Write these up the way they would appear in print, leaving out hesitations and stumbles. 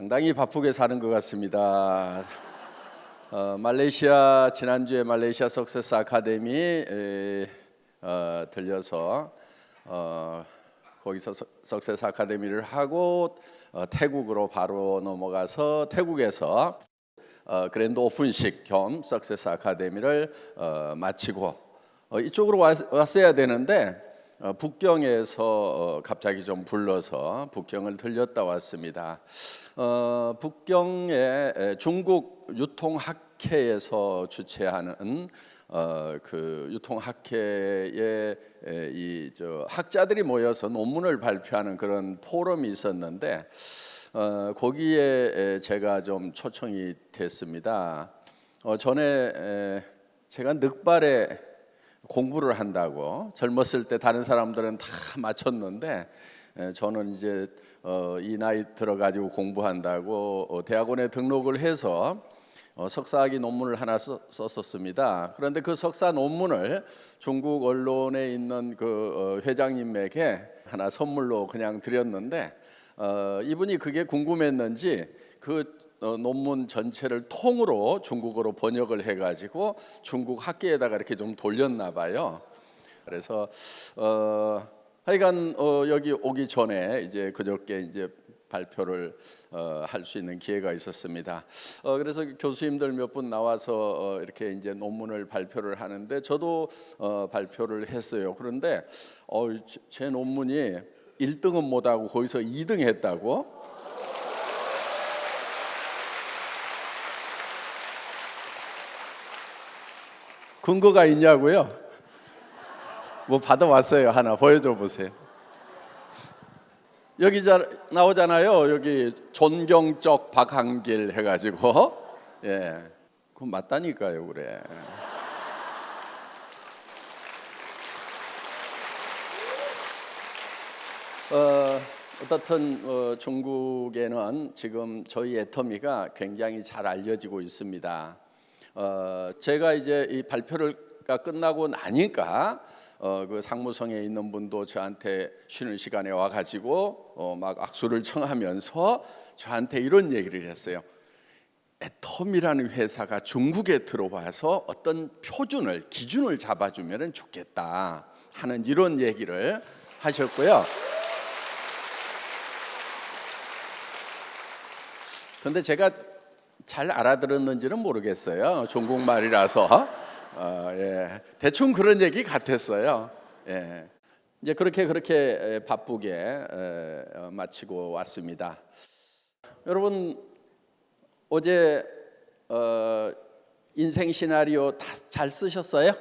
상당히 바쁘게 사는 것 같습니다. 말레이시아 지난주에 말레이시아 석세스 아카데미 들려서 거기서 석세스 아카데미를 하고 태국으로 바로 넘어가서 태국에서 그랜드 오픈식 겸 석세스 아카데미를 마치고 이쪽으로 왔어야 되는데 북경에서 갑자기 좀 불러서 북경을 들렸다 왔습니다. 북경의 중국 유통학회에서 주최하는 그 유통학회에 학자들이 모여서 논문을 발표하는 그런 포럼이 있었는데 거기에 제가 좀 초청이 됐습니다. 전에 제가 늑발에 공부를 한다고 젊었을 때 다른 사람들은 다 마쳤는데 저는 이제 이 나이 들어가지고 공부한다고 대학원에 등록을 해서 석사학위 논문을 하나 썼었습니다. 그런데 그 석사 논문을 중국 언론에 있는 그 회장님에게 하나 선물로 그냥 드렸는데 이분이 그게 궁금했는지 그 논문 전체를 통으로 중국어로 번역을 해가지고 중국 학계에다가 이렇게 좀 돌렸나 봐요. 그래서 하여간 여기 오기 전에 이제 그저께 이제 발표를 할 수 있는 기회가 있었습니다. 그래서 교수님들 몇 분 나와서 이렇게 이제 논문을 발표를 하는데 저도 발표를 했어요. 그런데 제 논문이 1등은 못하고 거기서 2등 했다고. 근거가 있냐고요? 뭐 받아왔어요. 하나 보여줘 보세요. 여기 나오잖아요. 여기 존경적 박한길 해가지고 예, 그건 맞다니까요. 그래. 어떻든 중국에는 지금 저희 애터미가 굉장히 잘 알려지고 있습니다. 제가 이제 이 발표가 끝나고 나니까 그 상무성에 있는 분도 저한테 쉬는 시간에 와가지고 막 악수를 청하면서 저한테 이런 얘기를 했어요. 애터미라는 회사가 중국에 들어와서 어떤 기준을 잡아주면 좋겠다 하는 이런 얘기를 하셨고요. 그런데 제가 잘 알아들었는지는 모르겠어요. 중국말이라서 예, 대충 그런 얘기 같았어요. 예, 이제 그렇게 바쁘게 마치고 왔습니다. 여러분 어제 인생 시나리오 다 잘 쓰셨어요?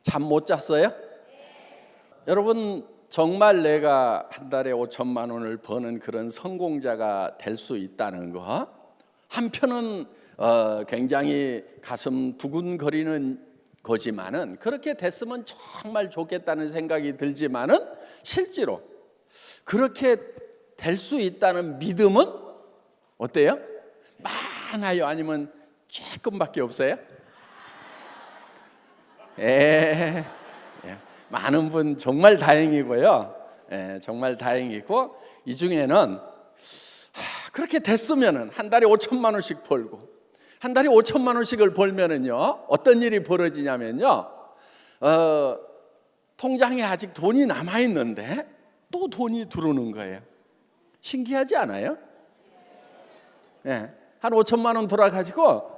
잠 못 잤어요? 여러분 정말 내가 한 달에 5천만 원을 버는 그런 성공자가 될 수 있다는 거 한편은 굉장히 가슴 두근거리는 거지만은 그렇게 됐으면 정말 좋겠다는 생각이 들지만은 실제로 그렇게 될 수 있다는 믿음은 어때요? 많아요? 아니면 조금밖에 없어요? 많은 분 정말 다행이고요. 정말 다행이고 이 중에는 그렇게 됐으면은 한 달에 5천만 원씩 벌고 한 달에 5천만 원씩을 벌면은요 어떤 일이 벌어지냐면요 통장에 아직 돈이 남아 있는데 또 돈이 들어오는 거예요. 신기하지 않아요? 한 5천만 원 돌아가지고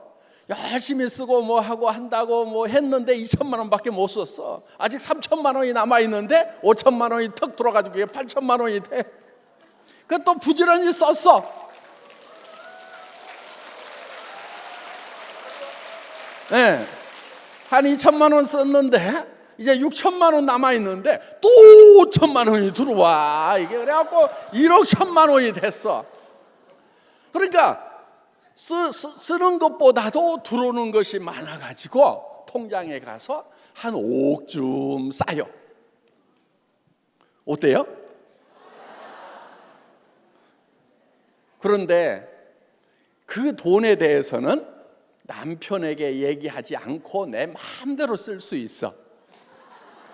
열심히 쓰고 뭐 하고 한다고 뭐 했는데 2천만 원밖에 못 썼어. 아직 3천만 원이 남아 있는데 5천만 원이 턱 들어가지고 8천만 원이 돼. 그또 부지런히 썼어. 한 2천만 원 썼는데 이제 6천만 원 남아 있는데 또 5천만 원이 들어와. 이게 그래갖고 1억 1천만 원이 됐어. 그러니까 쓰는 것보다도 들어오는 것이 많아가지고 통장에 가서 한 5억쯤 쌓여. 어때요? 그런데 그 돈에 대해서는 남편에게 얘기하지 않고 내 마음대로 쓸 수 있어.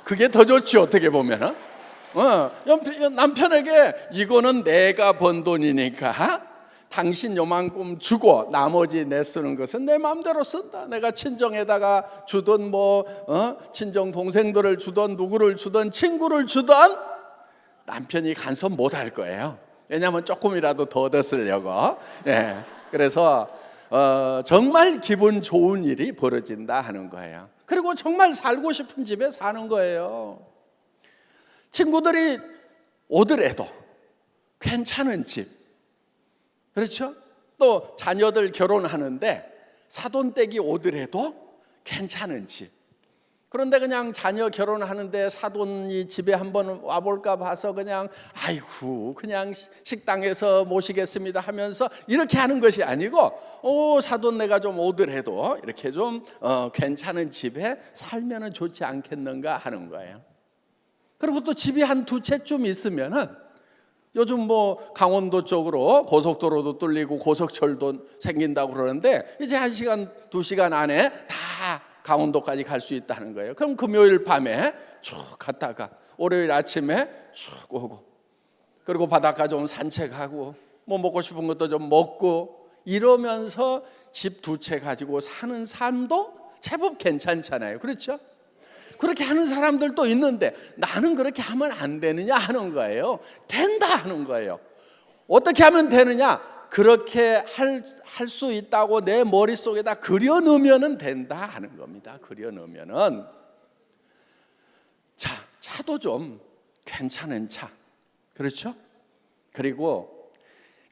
그게 더 좋지 어떻게 보면은. 남편에게 이거는 내가 번 돈이니까 당신 요만큼 주고 나머지 내 쓰는 것은 내 마음대로 쓴다. 내가 친정에다가 주던 친정 동생들을 주던 누구를 주던 친구를 주던 남편이 간섭 못할 거예요. 왜냐하면 조금이라도 더 얻으려고. 예. 그래서 정말 기분 좋은 일이 벌어진다 하는 거예요. 그리고 정말 살고 싶은 집에 사는 거예요. 친구들이 오더라도 괜찮은 집. 그렇죠? 또 자녀들 결혼하는데 사돈댁이 오더라도 괜찮은 집. 그런데 그냥 자녀 결혼하는데 사돈이 집에 한번 와볼까 봐서 그냥 아이고 그냥 식당에서 모시겠습니다 하면서 이렇게 하는 것이 아니고 사돈네가 좀 오더라도 이렇게 좀 괜찮은 집에 살면은 좋지 않겠는가 하는 거예요. 그리고 또 집이 한 두 채쯤 있으면은 요즘 강원도 쪽으로 고속도로도 뚫리고 고속철도 생긴다고 그러는데 이제 1시간, 2시간 안에 다 강원도까지 갈 수 있다는 거예요. 그럼 금요일 밤에 쭉 갔다가 월요일 아침에 쭉 오고, 그리고 바닷가 좀 산책하고 먹고 싶은 것도 좀 먹고 이러면서 집 두 채 가지고 사는 삶도 제법 괜찮잖아요. 그렇죠? 그렇게 하는 사람들도 있는데 나는 그렇게 하면 안 되느냐 하는 거예요. 된다 하는 거예요. 어떻게 하면 되느냐? 그렇게 할 수 있다고 내 머릿속에다 그려 넣으면 된다 하는 겁니다. 그려 넣으면은 차도 좀 괜찮은 차. 그렇죠? 그리고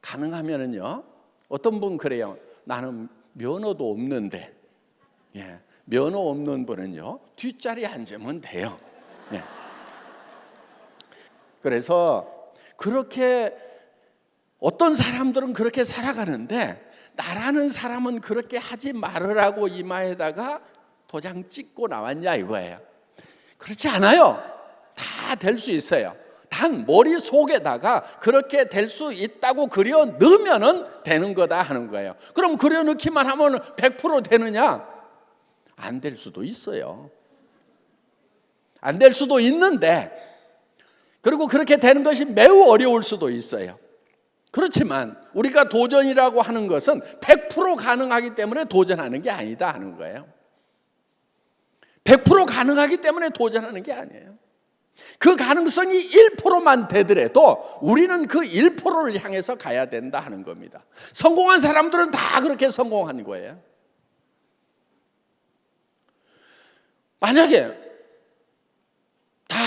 가능하면은요. 어떤 분 그래요. 나는 면허도 없는데. 예. 면허 없는 분은요 뒷자리에 앉으면 돼요. 네. 그래서 그렇게 어떤 사람들은 그렇게 살아가는데 나라는 사람은 그렇게 하지 말으라고 이마에다가 도장 찍고 나왔냐 이거예요. 그렇지 않아요. 다 될 수 있어요. 단 머릿속에다가 그렇게 될 수 있다고 그려 넣으면 되는 거다 하는 거예요. 그럼 그려 넣기만 하면 100% 되느냐? 안 될 수도 있어요. 안 될 수도 있는데, 그리고 그렇게 되는 것이 매우 어려울 수도 있어요. 그렇지만 우리가 도전이라고 하는 것은 100% 가능하기 때문에 도전하는 게 아니다 하는 거예요. 100% 가능하기 때문에 도전하는 게 아니에요. 그 가능성이 1%만 되더라도 우리는 그 1%를 향해서 가야 된다 하는 겁니다. 성공한 사람들은 다 그렇게 성공한 거예요. 만약에 다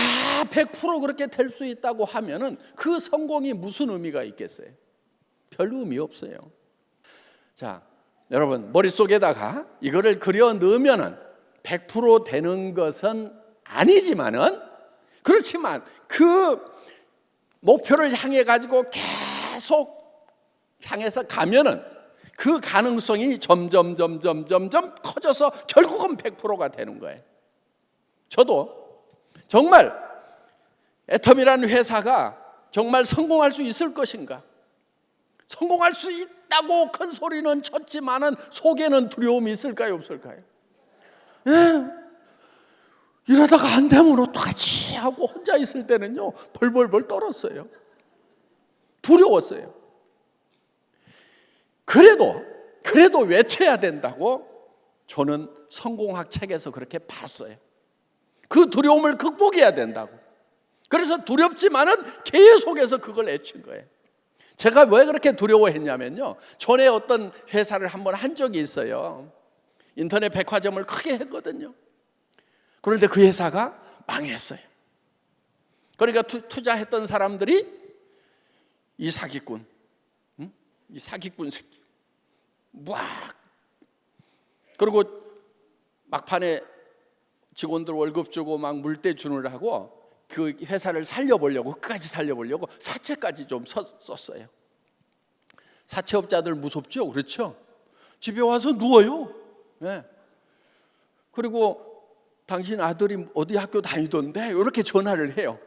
100% 그렇게 될 수 있다고 하면은 그 성공이 무슨 의미가 있겠어요? 별 의미 없어요. 자, 여러분 머릿속에다가 이거를 그려 넣으면은 100% 되는 것은 아니지만은, 그렇지만 그 목표를 향해 가지고 계속 향해서 가면은 그 가능성이 점점 커져서 결국은 100%가 되는 거예요. 저도 정말 애텀이라는 회사가 정말 성공할 수 있을 것인가? 성공할 수 있다고 큰 소리는 쳤지만은 속에는 두려움이 있을까요, 없을까요? 예. 이러다가 안 되면 어떡하지 하고 혼자 있을 때는요 벌벌벌 떨었어요. 두려웠어요. 그래도 외쳐야 된다고 저는 성공학 책에서 그렇게 봤어요. 그 두려움을 극복해야 된다고. 그래서 두렵지만은 계속해서 그걸 외친 거예요. 제가 왜 그렇게 두려워했냐면요, 전에 어떤 회사를 한번 한 적이 있어요. 인터넷 백화점을 크게 했거든요. 그런데 그 회사가 망했어요. 그러니까 투자했던 사람들이 이 사기꾼 새끼 막, 그리고 막판에 직원들 월급 주고 막 물대 주느라고 그 회사를 살려보려고, 끝까지 살려보려고 사채까지 좀 썼어요. 사채업자들 무섭죠? 그렇죠? 집에 와서 누워요. 네. 그리고 당신 아들이 어디 학교 다니던데 이렇게 전화를 해요.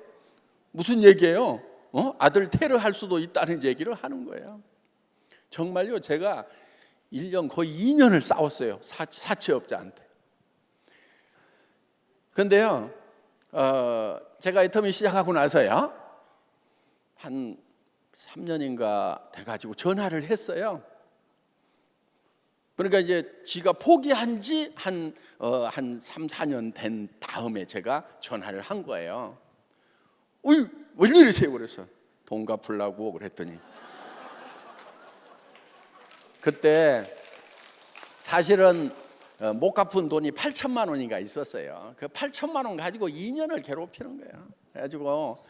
무슨 얘기예요? 아들 테러할 수도 있다는 얘기를 하는 거예요. 정말요, 제가 1년 거의 2년을 싸웠어요. 사채업자한테. 근데요, 제가 애터미 시작하고 나서요, 한 3년인가 돼가지고 전화를 했어요. 그러니까 이제 지가 포기한 지 한 3, 4년 된 다음에 제가 전화를 한 거예요. 어이, 웬일이세요? 그래서 돈 갚으려고 그랬더니 그때 사실은 못 갚은 돈이 8천만 원인가 있었어요. 그 8천만 원 가지고 2년을 괴롭히는 거예요. 그래가지고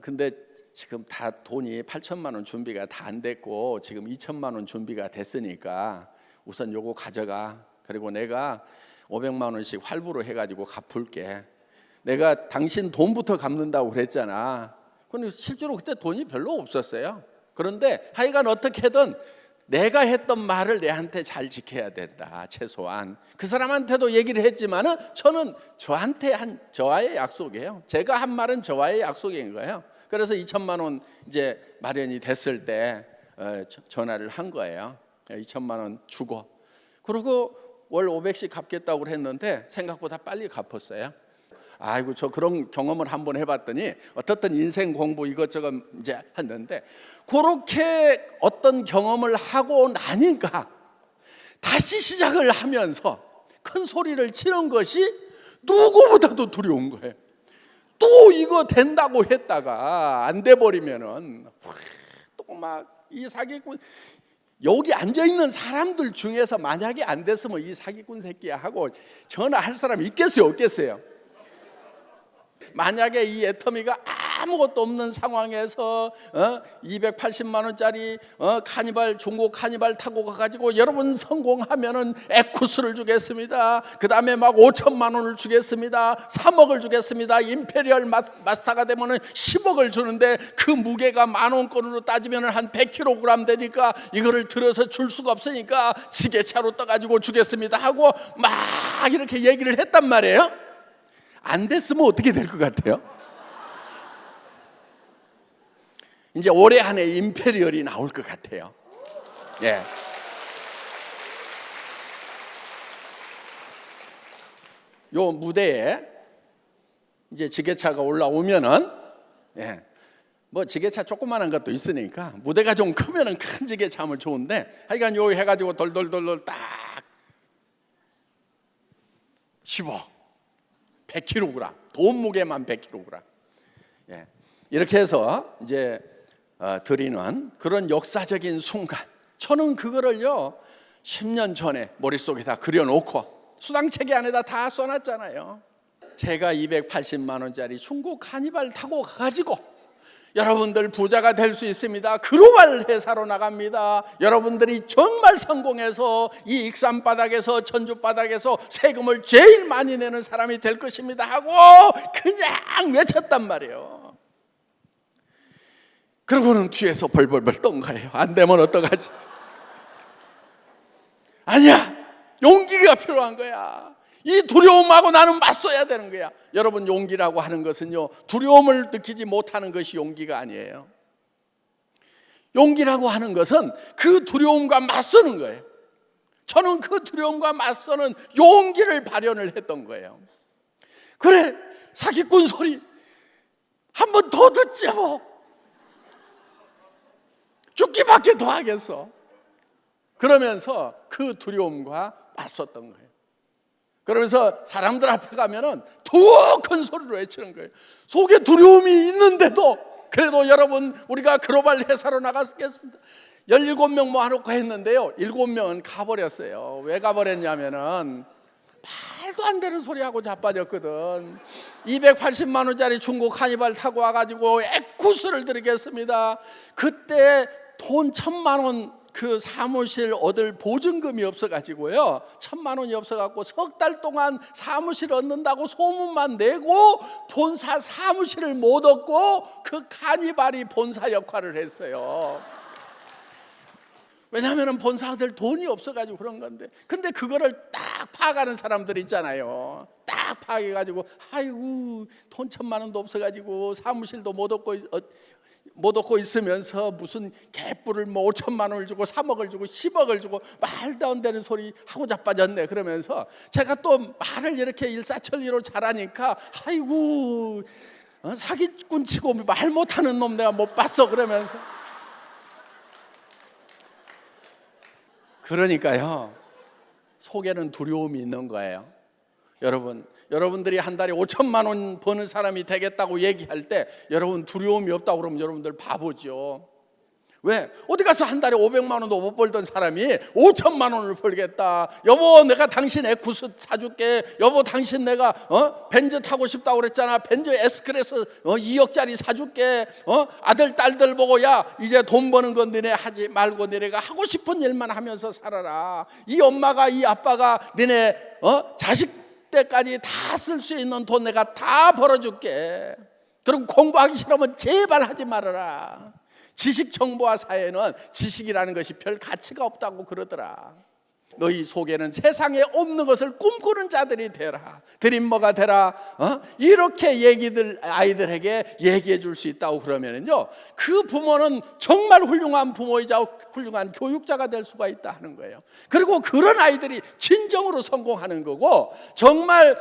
근데 지금 다 돈이 8천만 원 준비가 다 안 됐고 지금 2천만 원 준비가 됐으니까 우선 요거 가져가. 그리고 내가 500만 원씩 활부로 해가지고 갚을게. 내가 당신 돈부터 갚는다고 그랬잖아. 근데 실제로 그때 돈이 별로 없었어요. 그런데 하여간 어떻게든 내가 했던 말을 내한테 잘 지켜야 된다. 최소한 그 사람한테도 얘기를 했지만은 저는 저한테 한 저와의 약속이에요. 제가 한 말은 저와의 약속인 거예요. 그래서 2천만 원 이제 마련이 됐을 때 전화를 한 거예요. 2천만 원 주고 그리고 월 500씩 갚겠다고 했는데 생각보다 빨리 갚았어요. 아이고 저 그런 경험을 한번 해봤더니 어떻든 인생 공부 이것저것 이제 했는데 그렇게 어떤 경험을 하고 나니까 다시 시작을 하면서 큰 소리를 치는 것이 누구보다도 두려운 거예요. 또 이거 된다고 했다가 안 돼 버리면은 또 막 이 사기꾼 여기 앉아 있는 사람들 중에서 만약에 안 됐으면 이 사기꾼 새끼야 하고 전화할 사람 있겠어요, 없겠어요? 만약에 이 애터미가 아무것도 없는 상황에서 280만 원짜리 카니발 중고 카니발 타고 가가지고 여러분 성공하면은 에쿠스를 주겠습니다. 그 다음에 막 5천만 원을 주겠습니다. 3억을 주겠습니다. 임페리얼 마스터가 되면은 10억을 주는데 그 무게가 만 원권으로 따지면은 한 100kg 되니까 이거를 들어서 줄 수가 없으니까 지게차로 떠가지고 주겠습니다 하고 막 이렇게 얘기를 했단 말이에요. 안 됐으면 어떻게 될 것 같아요? 이제 올해 안에 임페리얼이 나올 것 같아요. 예. 요 무대에 이제 지게차가 올라오면은 뭐 지게차 조그만한 것도 있으니까 무대가 좀 크면은 큰 지게차 하면 좋은데 하여간 요 해가지고 돌돌돌돌 딱 10억 100kg, 돈 무게만 100kg. 이렇게 해서 이제 드리는 그런 역사적인 순간. 저는 그거를요 10년 전에 머릿속에다 그려놓고 수당체계 안에다 다 써놨잖아요. 제가 280만 원짜리 중고 카니발 타고 가가지고 여러분들 부자가 될 수 있습니다. 글로벌 회사로 나갑니다. 여러분들이 정말 성공해서 이 익산 바닥에서 전주 바닥에서 세금을 제일 많이 내는 사람이 될 것입니다 하고 그냥 외쳤단 말이에요. 그러고는 뒤에서 벌벌벌 떤 거예요. 안 되면 어떡하지? 아니야, 용기가 필요한 거야. 이 두려움하고 나는 맞서야 되는 거야. 여러분, 용기라고 하는 것은요 두려움을 느끼지 못하는 것이 용기가 아니에요. 용기라고 하는 것은 그 두려움과 맞서는 거예요. 저는 그 두려움과 맞서는 용기를 발현을 했던 거예요. 그래, 사기꾼 소리 한 번 더 듣죠. 죽기밖에 더 하겠어. 그러면서 그 두려움과 맞섰던 거예요. 그러면서 사람들 앞에 가면은 더 큰 소리로 외치는 거예요. 속에 두려움이 있는데도 그래도 여러분 우리가 글로벌 회사로 나갔겠습니다. 17명 모아놓고 했는데요 7명은 가버렸어요. 왜 가버렸냐면은 말도 안 되는 소리하고 자빠졌거든. 280만 원짜리 중고 카니발 타고 와가지고 에쿠스를 드리겠습니다. 그때 돈 1,000만 원 그 사무실 얻을 보증금이 없어가지고요 1,000만 원이 없어갖고 석 달 동안 사무실 얻는다고 소문만 내고 본사 사무실을 못 얻고 그 카니발이 본사 역할을 했어요. 왜냐하면 본사들 돈이 없어가지고 그런 건데, 근데 그거를 딱 파악하는 사람들 있잖아요. 딱 파악해가지고 아이고 돈 1,000만 원도 없어가지고 사무실도 못 얻고 있으면서 무슨 개뿔을 뭐 5천만 원을 주고 3억을 주고 10억을 주고 말도 안 되는 소리 하고 자빠졌네. 그러면서 제가 또 말을 이렇게 일사천리로 잘하니까 아이고 사기꾼 치고 말 못하는 놈 내가 못 봤어 그러면서. 그러니까요, 속에는 두려움이 있는 거예요. 여러분들이 한 달에 5천만 원 버는 사람이 되겠다고 얘기할 때 여러분 두려움이 없다고 그러면 여러분들 바보죠. 왜? 어디 가서 한 달에 500만 원도 못 벌던 사람이 5천만 원을 벌겠다. 여보, 내가 당신 에쿠스 사줄게. 여보, 당신 내가 벤츠 타고 싶다고 그랬잖아. 벤츠 S클래스 2억짜리 사줄게. 아들 딸들 보고, 야, 이제 돈 버는 건 너네 하지 말고 너네가 하고 싶은 일만 하면서 살아라. 이 엄마가 이 아빠가 너네 자식 때까지 다 쓸 수 있는 돈 내가 다 벌어줄게. 그럼 공부하기 싫으면 제발 하지 말아라. 지식 정보화 사회는 지식이라는 것이 별 가치가 없다고 그러더라. 너희 속에는 세상에 없는 것을 꿈꾸는 자들이 되라. 드림머가 되라. 이렇게 아이들에게 얘기해 줄 수 있다고 그러면요, 그 부모는 정말 훌륭한 부모이자 훌륭한 교육자가 될 수가 있다 하는 거예요. 그리고 그런 아이들이 진정으로 성공하는 거고, 정말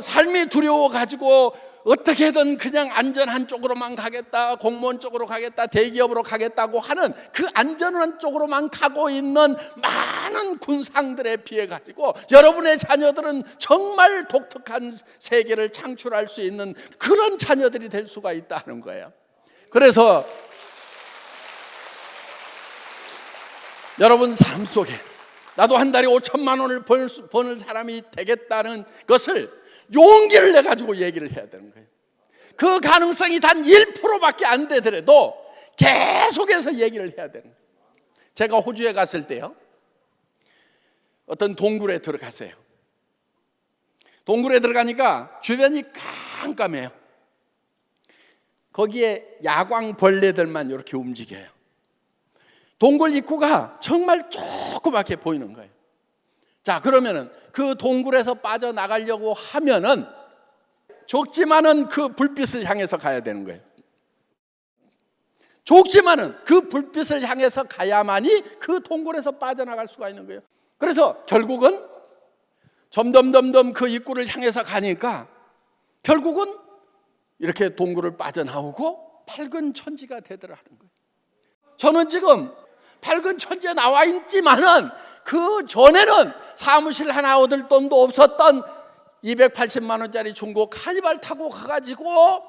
삶이 두려워가지고 어떻게든 그냥 안전한 쪽으로만 가겠다, 공무원 쪽으로 가겠다, 대기업으로 가겠다고 하는 그 안전한 쪽으로만 가고 있는 많은 군상들에 비해 가지고 여러분의 자녀들은 정말 독특한 세계를 창출할 수 있는 그런 자녀들이 될 수가 있다는 거예요. 그래서 여러분 삶 속에 나도 한 달에 5천만 원을 버는 사람이 되겠다는 것을 용기를 내가지고 얘기를 해야 되는 거예요. 그 가능성이 단 1%밖에 안 되더라도 계속해서 얘기를 해야 되는 거예요. 제가 호주에 갔을 때요, 어떤 동굴에 들어갔어요. 동굴에 들어가니까 주변이 깜깜해요. 거기에 야광벌레들만 이렇게 움직여요. 동굴 입구가 정말 조그맣게 보이는 거예요. 자, 그러면은 그 동굴에서 빠져나가려고 하면은 좁지만은 그 불빛을 향해서 가야 되는 거예요. 좁지만은 그 불빛을 향해서 가야만이 그 동굴에서 빠져나갈 수가 있는 거예요. 그래서 결국은 점점 그 입구를 향해서 가니까 결국은 이렇게 동굴을 빠져나오고 밝은 천지가 되더라는 거예요. 저는 지금 밝은 천지에 나와 있지만은 그 전에는 사무실 하나 얻을 돈도 없었던 280만 원짜리 중고 카니발 타고 가가지고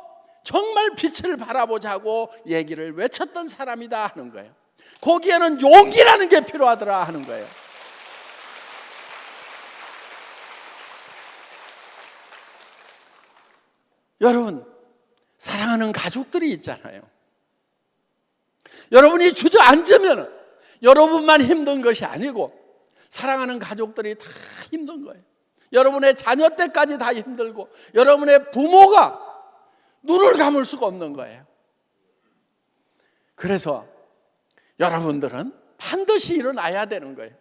정말 빛을 바라보자고 얘기를 외쳤던 사람이다 하는 거예요. 거기에는 용기라는 게 필요하더라 하는 거예요. 여러분, 사랑하는 가족들이 있잖아요. 여러분이 주저앉으면 여러분만 힘든 것이 아니고 사랑하는 가족들이 다 힘든 거예요. 여러분의 자녀 때까지 다 힘들고 여러분의 부모가 눈을 감을 수가 없는 거예요. 그래서 여러분들은 반드시 일어나야 되는 거예요.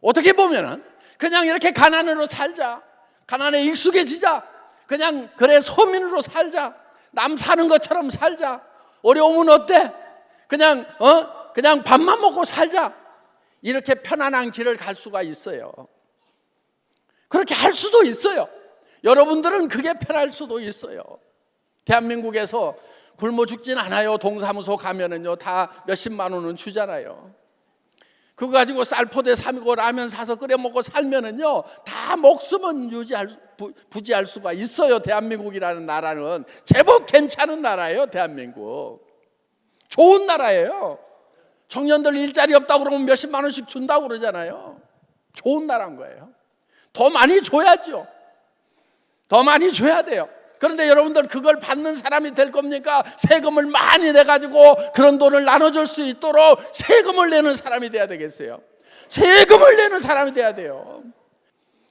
어떻게 보면은 그냥 이렇게 가난으로 살자, 가난에 익숙해지자, 그냥 그래 서민으로 살자, 남 사는 것처럼 살자, 어려우면 어때? 그냥 밥만 먹고 살자, 이렇게 편안한 길을 갈 수가 있어요. 그렇게 할 수도 있어요. 여러분들은 그게 편할 수도 있어요. 대한민국에서 굶어 죽진 않아요. 동사무소 가면은요 다 몇십만 원은 주잖아요. 그거 가지고 쌀포대 사고 라면 사서 끓여 먹고 살면은요 다 목숨은 부지할 수가 있어요. 대한민국이라는 나라는 제법 괜찮은 나라예요. 대한민국 좋은 나라예요. 청년들 일자리 없다고 그러면 몇십만 원씩 준다고 그러잖아요. 좋은 나라인 거예요. 더 많이 줘야죠. 더 많이 줘야 돼요. 그런데 여러분들 그걸 받는 사람이 될 겁니까? 세금을 많이 내가지고 그런 돈을 나눠줄 수 있도록 세금을 내는 사람이 돼야 되겠어요. 세금을 내는 사람이 돼야 돼요.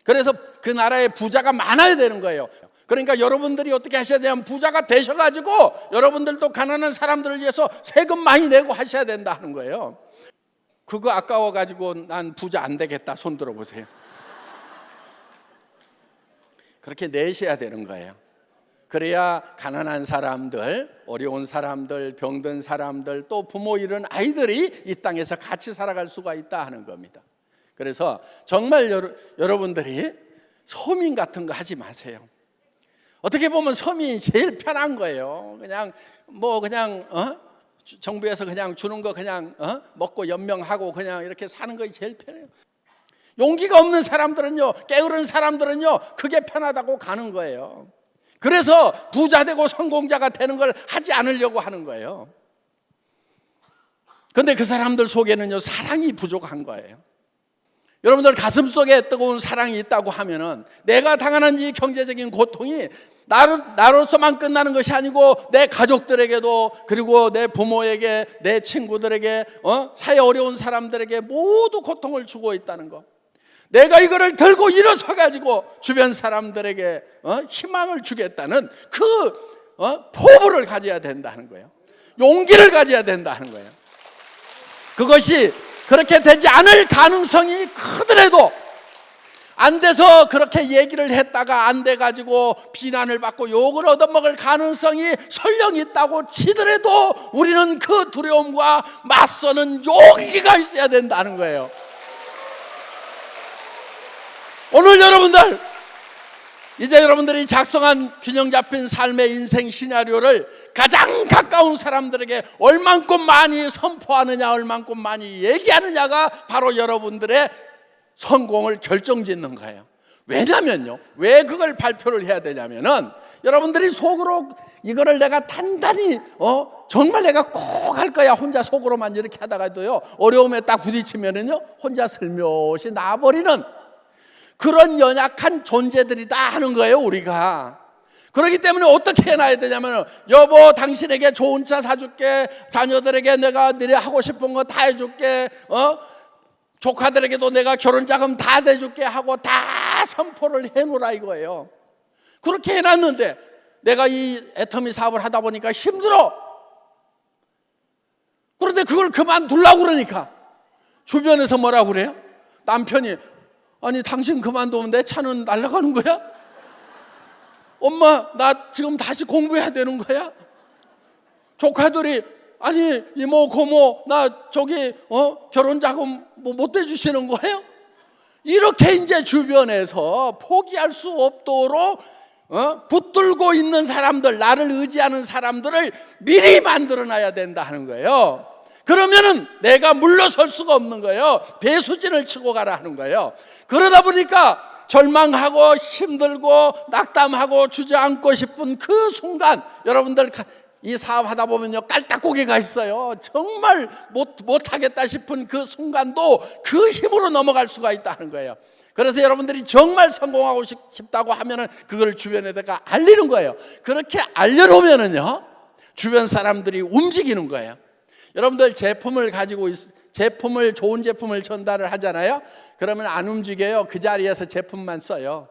그래서 그 나라에 부자가 많아야 되는 거예요. 그러니까 여러분들이 어떻게 하셔야 되냐면 부자가 되셔가지고 여러분들도 가난한 사람들을 위해서 세금 많이 내고 하셔야 된다 하는 거예요. 그거 아까워가지고 난 부자 안 되겠다 손 들어보세요. 그렇게 내셔야 되는 거예요. 그래야 가난한 사람들, 어려운 사람들, 병든 사람들, 또 부모 잃은 아이들이 이 땅에서 같이 살아갈 수가 있다 하는 겁니다. 그래서 정말 여러분들이 서민 같은 거 하지 마세요. 어떻게 보면 서민이 제일 편한 거예요. 그냥 정부에서 그냥 주는 거 그냥 먹고 연명하고 그냥 이렇게 사는 것이 제일 편해요. 용기가 없는 사람들은요, 게으른 사람들은요, 그게 편하다고 가는 거예요. 그래서 부자 되고 성공자가 되는 걸 하지 않으려고 하는 거예요. 그런데 그 사람들 속에는요, 사랑이 부족한 거예요. 여러분들 가슴속에 뜨거운 사랑이 있다고 하면은 내가 당하는 이 경제적인 고통이 나로서만 끝나는 것이 아니고 내 가족들에게도, 그리고 내 부모에게, 내 친구들에게, 사회 어려운 사람들에게 모두 고통을 주고 있다는 거. 내가 이거를 들고 일어서 가지고 주변 사람들에게 희망을 주겠다는 그 포부를 가져야 된다는 거예요. 용기를 가져야 된다는 거예요. 그것이 그렇게 되지 않을 가능성이 크더라도, 안 돼서 그렇게 얘기를 했다가 안 돼가지고 비난을 받고 욕을 얻어먹을 가능성이 설령 있다고 치더라도 우리는 그 두려움과 맞서는 용기가 있어야 된다는 거예요. 오늘 여러분들, 이제 여러분들이 작성한 균형 잡힌 삶의 인생 시나리오를 가장 가까운 사람들에게 얼만큼 많이 선포하느냐, 얼만큼 많이 얘기하느냐가 바로 여러분들의 성공을 결정짓는 거예요. 왜냐면요, 왜 그걸 발표를 해야 되냐면은 여러분들이 속으로 이거를 내가 단단히 정말 내가 꼭 할 거야, 혼자 속으로만 이렇게 하다가도요, 어려움에 딱 부딪히면은요 혼자 슬며시 나버리는 그런 연약한 존재들이다 하는 거예요, 우리가. 그렇기 때문에 어떻게 해놔야 되냐면, 여보 당신에게 좋은 차 사줄게, 자녀들에게 내가 너네 하고 싶은 거 다 해줄게, 조카들에게도 내가 결혼자금 다 대줄게 하고 다 선포를 해놓으라 이거예요. 그렇게 해놨는데 내가 이 애터미 사업을 하다 보니까 힘들어. 그런데 그걸 그만두려고 그러니까 주변에서 뭐라고 그래요? 남편이, 아니 당신 그만두면 내 차는 날아가는 거야? 엄마 나 지금 다시 공부해야 되는 거야? 조카들이, 아니 이모 고모 나 저기 결혼자금 못 대주시는 거예요? 이렇게 이제 주변에서 포기할 수 없도록 붙들고 있는 사람들, 나를 의지하는 사람들을 미리 만들어놔야 된다 하는 거예요. 그러면은 내가 물러설 수가 없는 거예요. 배수진을 치고 가라 하는 거예요. 그러다 보니까 절망하고 힘들고 낙담하고 주저앉고 싶은 그 순간, 여러분들 이 사업하다 보면요 깔딱고개가 있어요. 정말 못하겠다 싶은 그 순간도 그 힘으로 넘어갈 수가 있다는 거예요. 그래서 여러분들이 정말 성공하고 싶다고 하면은 그걸 주변에다가 알리는 거예요. 그렇게 알려놓으면은요 주변 사람들이 움직이는 거예요. 여러분들 제품을 가지고 좋은 제품을 전달을 하잖아요. 그러면 안 움직여요. 그 자리에서 제품만 써요.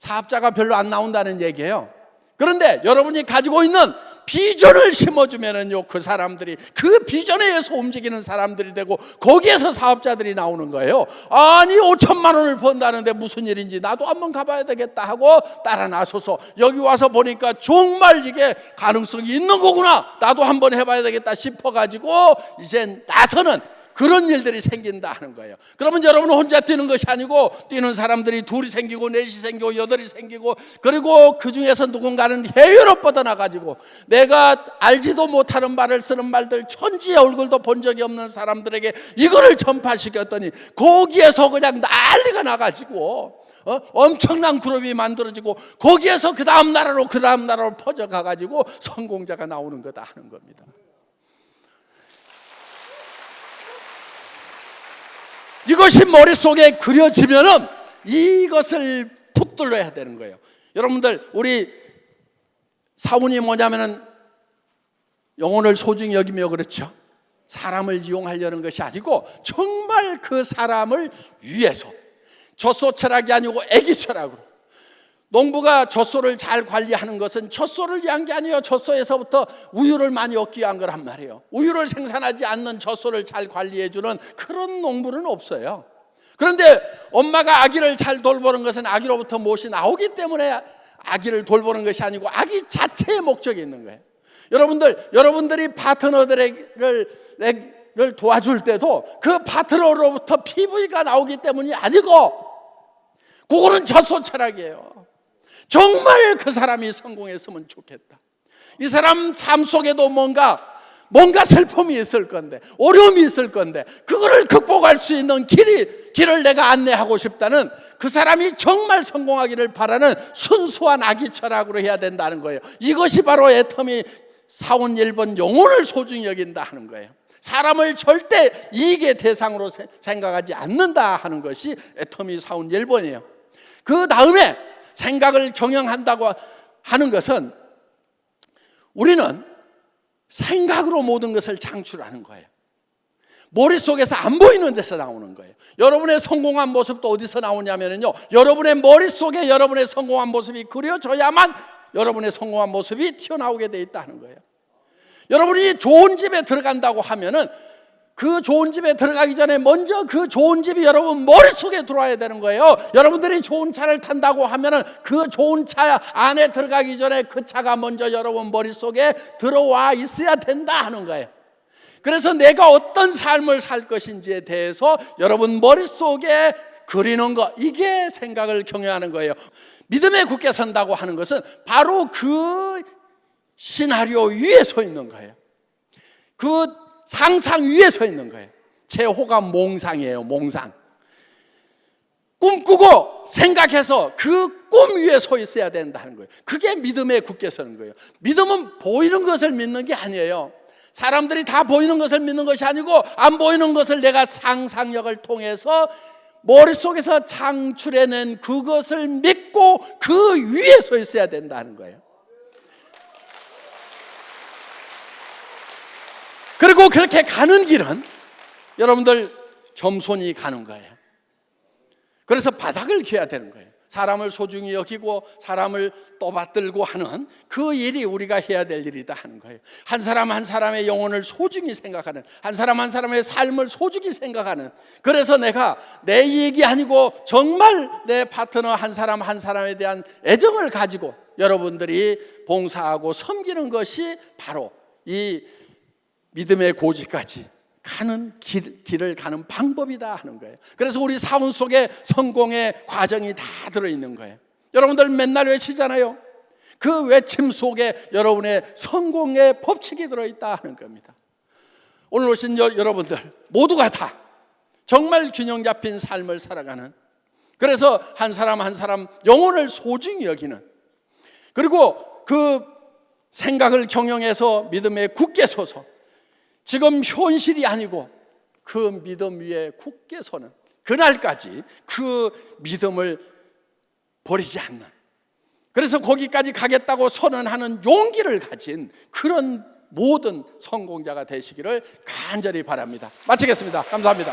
사업자가 별로 안 나온다는 얘기예요. 그런데 여러분이 가지고 있는 비전을 심어주면은요, 그 사람들이 그 비전에 의해서 움직이는 사람들이 되고 거기에서 사업자들이 나오는 거예요. 아니 5천만 원을 번다는데 무슨 일인지 나도 한번 가봐야 되겠다 하고 따라 나서서 여기 와서 보니까 정말 이게 가능성이 있는 거구나, 나도 한번 해봐야 되겠다 싶어가지고 이제 나서는 그런 일들이 생긴다 하는 거예요. 그러면 여러분은 혼자 뛰는 것이 아니고 뛰는 사람들이 둘이 생기고 넷이 생기고 여덟이 생기고, 그리고 그 중에서 누군가는 해외로 뻗어나가지고 내가 알지도 못하는 말을 쓰는 말들, 천지의 얼굴도 본 적이 없는 사람들에게 이거를 전파시켰더니 거기에서 그냥 난리가 나가지고 엄청난 그룹이 만들어지고 거기에서 그 다음 나라로 퍼져가가지고 성공자가 나오는 거다 하는 겁니다. 이것이 머릿속에 그려지면은 이것을 붙들어야 되는 거예요. 여러분들, 우리 사원이 뭐냐면은 영혼을 소중히 여기며, 그렇죠? 사람을 이용하려는 것이 아니고 정말 그 사람을 위해서, 젖소 철학이 아니고 애기 철학으로. 농부가 젖소를 잘 관리하는 것은 젖소를 위한 게 아니에요. 젖소에서부터 우유를 많이 얻기 위한 거란 말이에요. 우유를 생산하지 않는 젖소를 잘 관리해주는 그런 농부는 없어요. 그런데 엄마가 아기를 잘 돌보는 것은 아기로부터 무엇이 나오기 때문에 아기를 돌보는 것이 아니고 아기 자체의 목적이 있는 거예요. 여러분들이 파트너들을 도와줄 때도 그 파트너로부터 PV가 나오기 때문이 아니고, 그거는 젖소 철학이에요. 정말 그 사람이 성공했으면 좋겠다. 이 사람 삶 속에도 뭔가 슬픔이 있을 건데, 어려움이 있을 건데, 그거를 극복할 수 있는 길을 내가 안내하고 싶다는, 그 사람이 정말 성공하기를 바라는 순수한 아기 철학으로 해야 된다는 거예요. 이것이 바로 애터미 사원 1번 영혼을 소중히 여긴다 하는 거예요. 사람을 절대 이익의 대상으로 생각하지 않는다 하는 것이 애터미 사원 1번이에요. 그 다음에 생각을 경영한다고 하는 것은, 우리는 생각으로 모든 것을 창출하는 거예요. 머릿속에서 안 보이는 데서 나오는 거예요. 여러분의 성공한 모습도 어디서 나오냐면요, 여러분의 머릿속에 여러분의 성공한 모습이 그려져야만 여러분의 성공한 모습이 튀어나오게 돼 있다는 거예요. 여러분이 좋은 집에 들어간다고 하면은 그 좋은 집에 들어가기 전에 먼저 그 좋은 집이 여러분 머릿속에 들어와야 되는 거예요. 여러분들이 좋은 차를 탄다고 하면은 그 좋은 차 안에 들어가기 전에 그 차가 먼저 여러분 머릿속에 들어와 있어야 된다 하는 거예요. 그래서 내가 어떤 삶을 살 것인지에 대해서 여러분 머릿속에 그리는 것, 이게 생각을 경영하는 거예요. 믿음에 굳게 선다고 하는 것은 바로 그 시나리오 위에 서 있는 거예요. 그 상상 위에 서 있는 거예요. 제호가 몽상이에요. 몽상. 꿈꾸고 생각해서 그 꿈 위에 서 있어야 된다는 거예요. 그게 믿음에 굳게 서는 거예요. 믿음은 보이는 것을 믿는 게 아니에요. 사람들이 다 보이는 것을 믿는 것이 아니고, 안 보이는 것을 내가 상상력을 통해서 머릿속에서 창출해낸 그것을 믿고 그 위에 서 있어야 된다는 거예요. 그리고 그렇게 가는 길은 여러분들 겸손히 가는 거예요. 그래서 바닥을 기해야 되는 거예요. 사람을 소중히 여기고 사람을 떠받들고 하는 그 일이 우리가 해야 될 일이다 하는 거예요. 한 사람 한 사람의 영혼을 소중히 생각하는, 한 사람 한 사람의 삶을 소중히 생각하는, 그래서 내가 내 이익이 아니고 정말 내 파트너 한 사람 한 사람에 대한 애정을 가지고 여러분들이 봉사하고 섬기는 것이 바로 이 믿음의 고지까지 가는 길을 가는 방법이다 하는 거예요. 그래서 우리 사원 속에 성공의 과정이 다 들어있는 거예요. 여러분들 맨날 외치잖아요. 그 외침 속에 여러분의 성공의 법칙이 들어있다 하는 겁니다. 오늘 오신 여러분들 모두가 다 정말 균형 잡힌 삶을 살아가는, 그래서 한 사람 한 사람 영혼을 소중히 여기는, 그리고 그 생각을 경영해서 믿음에 굳게 서서 지금 현실이 아니고 그 믿음 위에 굳게 서는 그날까지 그 믿음을 버리지 않는, 그래서 거기까지 가겠다고 선언하는 용기를 가진 그런 모든 성공자가 되시기를 간절히 바랍니다. 마치겠습니다. 감사합니다.